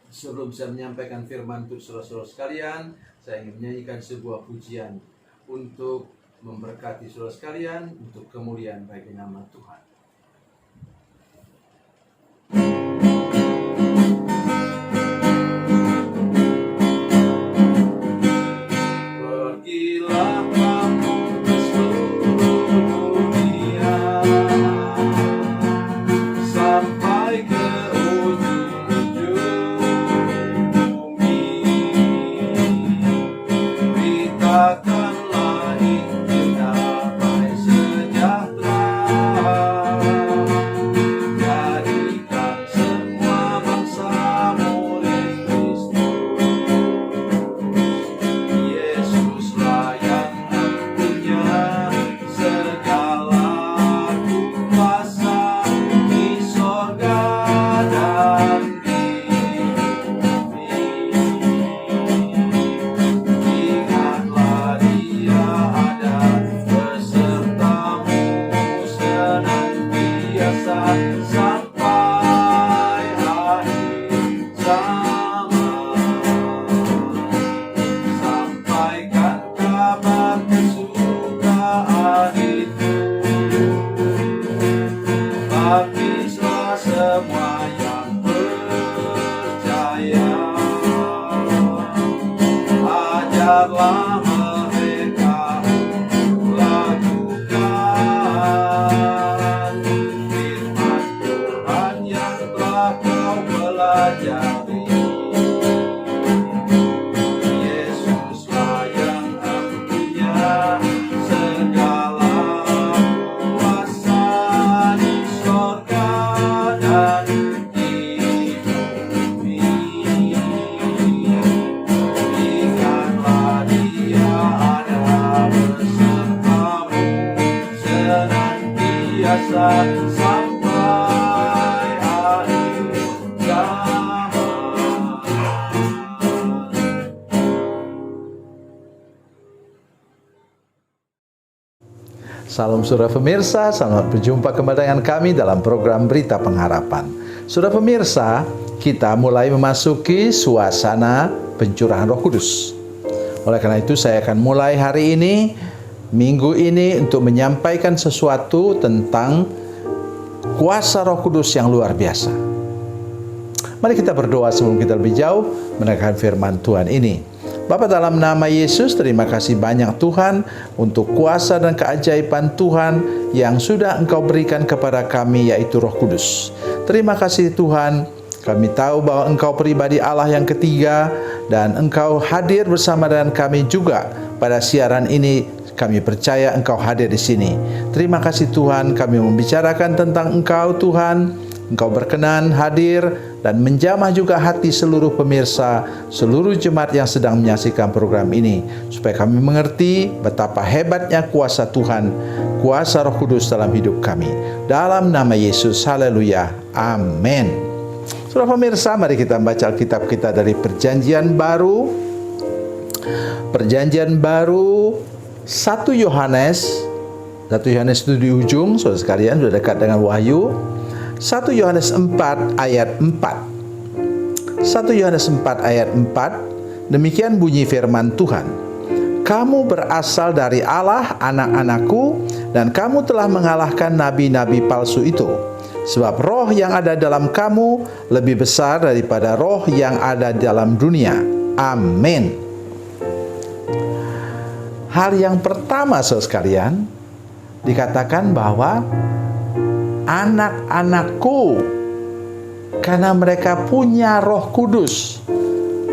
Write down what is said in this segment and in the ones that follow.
Sebelum saya menyampaikan firman untuk saudara-saudara sekalian, saya ingin menyanyikan sebuah pujian untuk memberkati saudara sekalian, untuk kemuliaan bagi nama Tuhan. Pergilah kamu ke seluruh dunia, sampai ke ujung bumi. Beritakanlah Injil damai sejahtera, jadikan semua bangsa murid Kristus. Yesuslah yang punya segala kuasa di sorga dan di bumi. Ingatlah Dia ada besertamu senantiasa sampai akhir zaman. Sampaikan kabar kesukaan itu, baptislah semua yang percaya. Ajarlah mereka untuk lakukan firman Tuhan yang telah kau pelajari. Yesuslah yang punya segala kuasa di sorga dan di bumi. Ingatlah Dia ada besertamu senantiasa sampai akhir zaman. Salam saudara pemirsa, selamat berjumpa kembali dengan kami dalam program Berita Pengharapan. Saudara pemirsa, kita mulai memasuki suasana pencurahan Roh Kudus. Oleh karena itu saya akan mulai hari ini, minggu ini, untuk menyampaikan sesuatu tentang kuasa Roh Kudus yang luar biasa. Mari kita berdoa sebelum kita lebih jauh mendengarkan firman Tuhan ini. Bapa, dalam nama Yesus, terima kasih banyak Tuhan untuk kuasa dan keajaiban Tuhan yang sudah Engkau berikan kepada kami, yaitu Roh Kudus. Terima kasih Tuhan, kami tahu bahwa Engkau pribadi Allah yang ketiga dan Engkau hadir bersama dengan kami juga pada siaran ini. Kami percaya Engkau hadir di sini. Terima kasih Tuhan, kami membicarakan tentang Engkau Tuhan. Engkau berkenan hadir dan menjamah juga hati seluruh pemirsa, seluruh jemaat yang sedang menyaksikan program ini, supaya kami mengerti betapa hebatnya kuasa Tuhan, kuasa Roh Kudus dalam hidup kami. Dalam nama Yesus, haleluya, amin. Saudara pemirsa, mari kita membaca Alkitab kita dari Perjanjian Baru. Perjanjian Baru 1 Yohanes itu di ujung, saudara sekalian, sudah dekat dengan Wahyu. 1 Yohanes 4 ayat 4. 1 Yohanes 4 ayat 4. Demikian bunyi firman Tuhan. Kamu berasal dari Allah, anak-anakku, dan kamu telah mengalahkan nabi-nabi palsu itu. Sebab roh yang ada dalam kamu lebih besar daripada roh yang ada dalam dunia. Amin. Hal yang pertama, saudara sekalian, dikatakan bahwa anak-anakku, karena mereka punya Roh Kudus.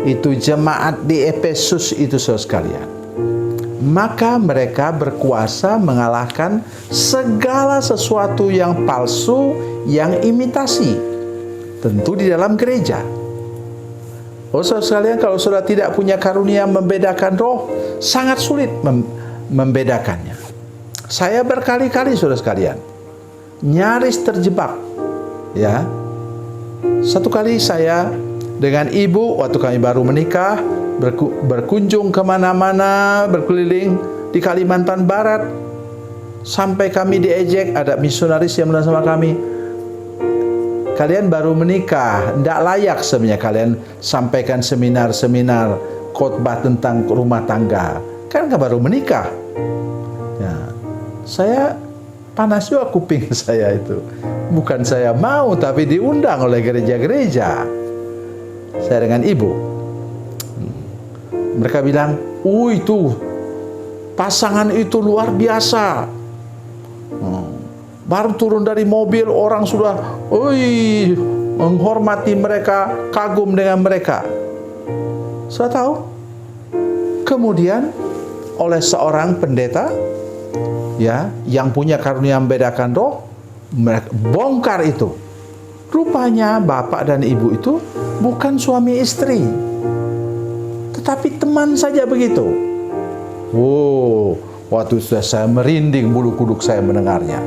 Itu jemaat di Efesus itu, saudara sekalian. Maka mereka berkuasa mengalahkan segala sesuatu yang palsu, yang imitasi. Tentu di dalam gereja. Oh saudara sekalian, kalau saudara tidak punya karunia membedakan roh, sangat sulit membedakannya. Saya berkali-kali, saudara sekalian, nyaris terjebak. Ya, satu kali saya dengan ibu waktu kami baru menikah berkunjung kemana-mana, berkeliling di Kalimantan Barat, sampai kami diejek. Ada misionaris yang bilang sama kami, kalian baru menikah, tidak layak sebenarnya kalian sampaikan seminar-seminar khotbah tentang rumah tangga. Kan baru menikah. Ya, saya panas juga kuping saya itu. Bukan saya mau, tapi diundang oleh gereja-gereja. Saya dengan ibu. Mereka bilang, itu pasangan itu luar biasa. Baru turun dari mobil, orang sudah menghormati mereka, kagum dengan mereka. Saya tahu. Kemudian oleh seorang pendeta, ya, yang punya karunia membedakan roh, mereka bongkar itu. Rupanya bapak dan ibu itu bukan suami istri, tetapi teman saja begitu. Waktu sudah saya merinding bulu kuduk saya mendengarnya.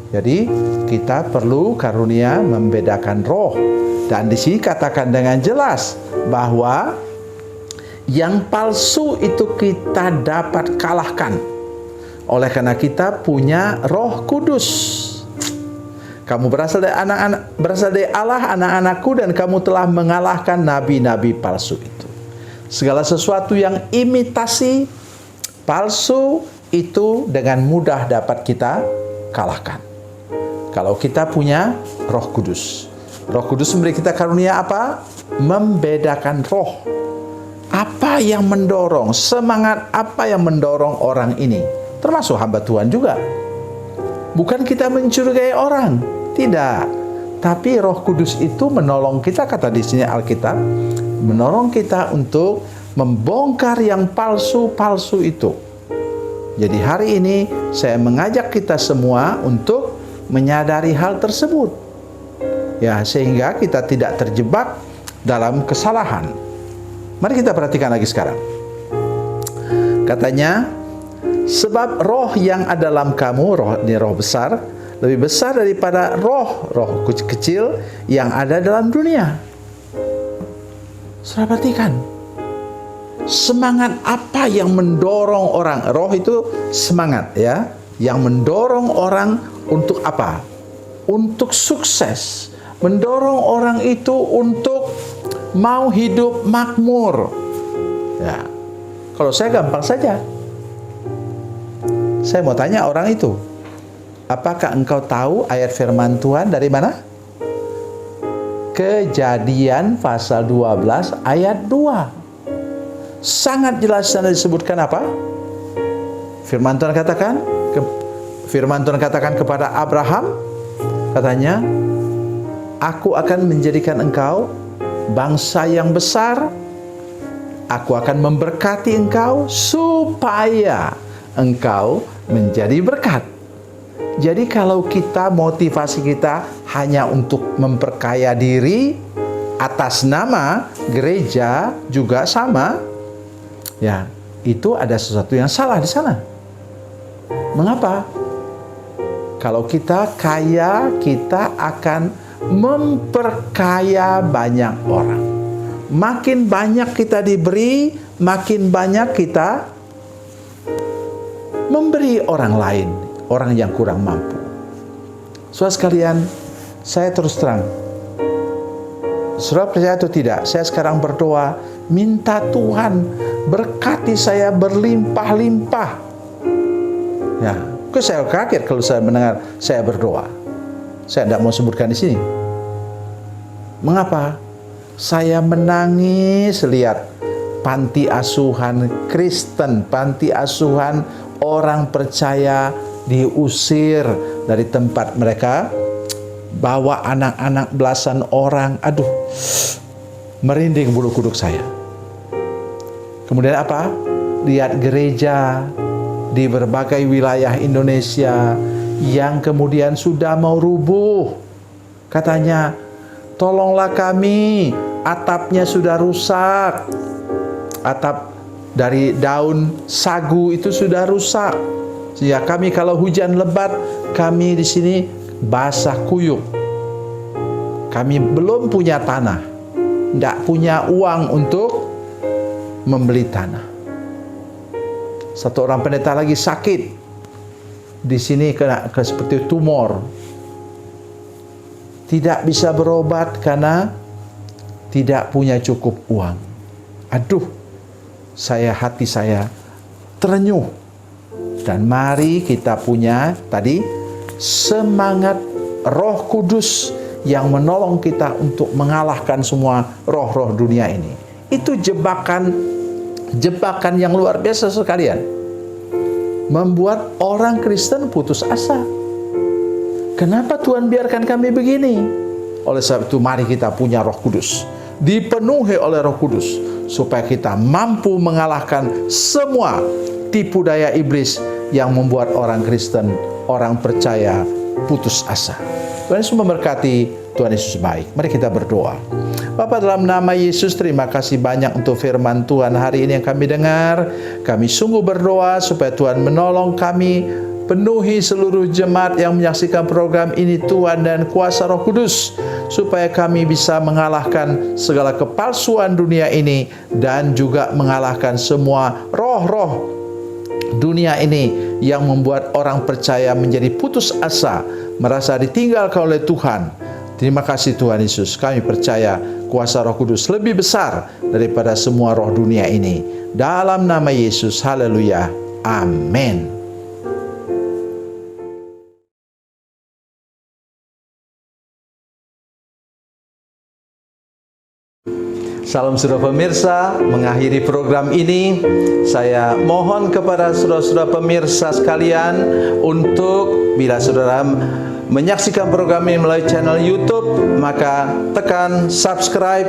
Jadi kita perlu karunia membedakan roh, dan di sini katakan dengan jelas bahwa yang palsu itu kita dapat kalahkan oleh karena kita punya Roh Kudus. Kamu berasal dari Allah, anak-anakku, dan kamu telah mengalahkan nabi-nabi palsu itu. Segala sesuatu yang imitasi palsu itu dengan mudah dapat kita kalahkan. Kalau kita punya Roh Kudus. Roh Kudus memberi kita karunia apa? Membedakan roh. Apa yang mendorong, semangat apa yang mendorong orang ini? Termasuk hamba Tuhan juga. Bukan kita mencurigai orang, tidak. Tapi Roh Kudus itu menolong kita, kata di sini Alkitab, menolong kita untuk membongkar yang palsu-palsu itu. Jadi hari ini saya mengajak kita semua untuk menyadari hal tersebut, ya, sehingga kita tidak terjebak dalam kesalahan. Mari kita perhatikan lagi sekarang. Katanya, sebab roh yang ada dalam kamu, roh ini roh besar, lebih besar daripada roh kecil yang ada dalam dunia. Saudara perhatikan, semangat apa yang mendorong orang? Roh itu semangat, ya, yang mendorong orang untuk apa? Untuk sukses. Mendorong orang itu untuk mau hidup makmur. Ya, kalau saya gampang saja. Saya mau tanya orang itu, apakah engkau tahu ayat firman Tuhan dari mana? Kejadian pasal 12 ayat 2. Sangat jelas sana disebutkan apa? Firman Tuhan katakan kepada Abraham, katanya, aku akan menjadikan engkau bangsa yang besar, aku akan memberkati engkau supaya engkau menjadi berkat. Jadi kalau kita, motivasi kita hanya untuk memperkaya diri atas nama gereja juga sama, ya, itu ada sesuatu yang salah di sana. Mengapa? Kalau kita kaya, kita akan memperkaya banyak orang. Makin banyak kita diberi, makin banyak kita memberi orang lain, orang yang kurang mampu. Saudara sekalian, saya terus terang, saudara percaya atau tidak, saya sekarang berdoa, minta Tuhan berkati saya berlimpah-limpah. Ya, saya kaget kalau saya mendengar saya berdoa. Saya tidak mau sebutkan di sini. Mengapa? Saya menangis lihat panti asuhan Kristen, panti asuhan orang percaya diusir dari tempat mereka, bawa anak-anak belasan orang. Aduh, merinding bulu kuduk saya. Kemudian apa? Lihat gereja di berbagai wilayah Indonesia yang kemudian sudah mau rubuh. Katanya, tolonglah kami, atapnya sudah rusak. Atap dari daun sagu itu sudah rusak. Ya, kami kalau hujan lebat, kami di sini basah kuyup. Kami belum punya tanah, tidak punya uang untuk membeli tanah. Satu orang pendeta lagi sakit, di sini kena seperti tumor. tidak bisa berobat karena tidak punya cukup uang. Aduh, hati saya terenyuh. Dan mari kita punya tadi semangat Roh Kudus yang menolong kita untuk mengalahkan semua roh-roh dunia ini. Itu jebakan yang luar biasa sekalian. Membuat orang Kristen putus asa. Kenapa Tuhan biarkan kami begini? Oleh sebab itu mari kita punya Roh Kudus, dipenuhi oleh Roh Kudus, supaya kita mampu mengalahkan semua tipu daya iblis yang membuat orang Kristen, orang percaya putus asa. Tuhan Yesus memberkati, Tuhan Yesus baik. Mari kita berdoa. Bapa, dalam nama Yesus, terima kasih banyak untuk firman Tuhan hari ini yang kami dengar. Kami sungguh berdoa supaya Tuhan menolong kami, penuhi seluruh jemaat yang menyaksikan program ini Tuhan, dan kuasa Roh Kudus, supaya kami bisa mengalahkan segala kepalsuan dunia ini dan juga mengalahkan semua roh-roh dunia ini yang membuat orang percaya menjadi putus asa, merasa ditinggalkan oleh Tuhan. Terima kasih Tuhan Yesus, kami percaya kuasa Roh Kudus lebih besar daripada semua roh dunia ini. Dalam nama Yesus, haleluya, amin. Salam saudara pemirsa, mengakhiri program ini saya mohon kepada saudara-saudara pemirsa sekalian untuk bila saudara menyaksikan program ini melalui channel YouTube, maka tekan subscribe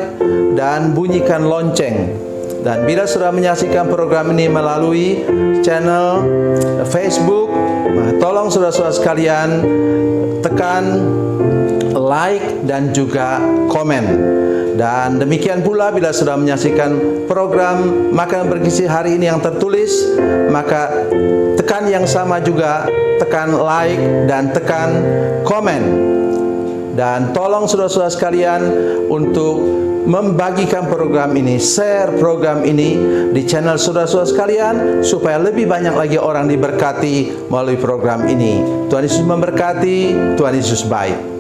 dan bunyikan lonceng. Dan bila saudara menyaksikan program ini melalui channel Facebook, tolong saudara-saudara sekalian tekan like dan juga komen. Dan demikian pula bila sudah menyaksikan program Makanan Bergizi hari ini yang tertulis, maka tekan yang sama juga, tekan like dan tekan komen. Dan tolong saudara-saudara sekalian untuk membagikan program ini, share program ini di channel saudara-saudara sekalian, supaya lebih banyak lagi orang diberkati melalui program ini. Tuhan Yesus memberkati, Tuhan Yesus baik.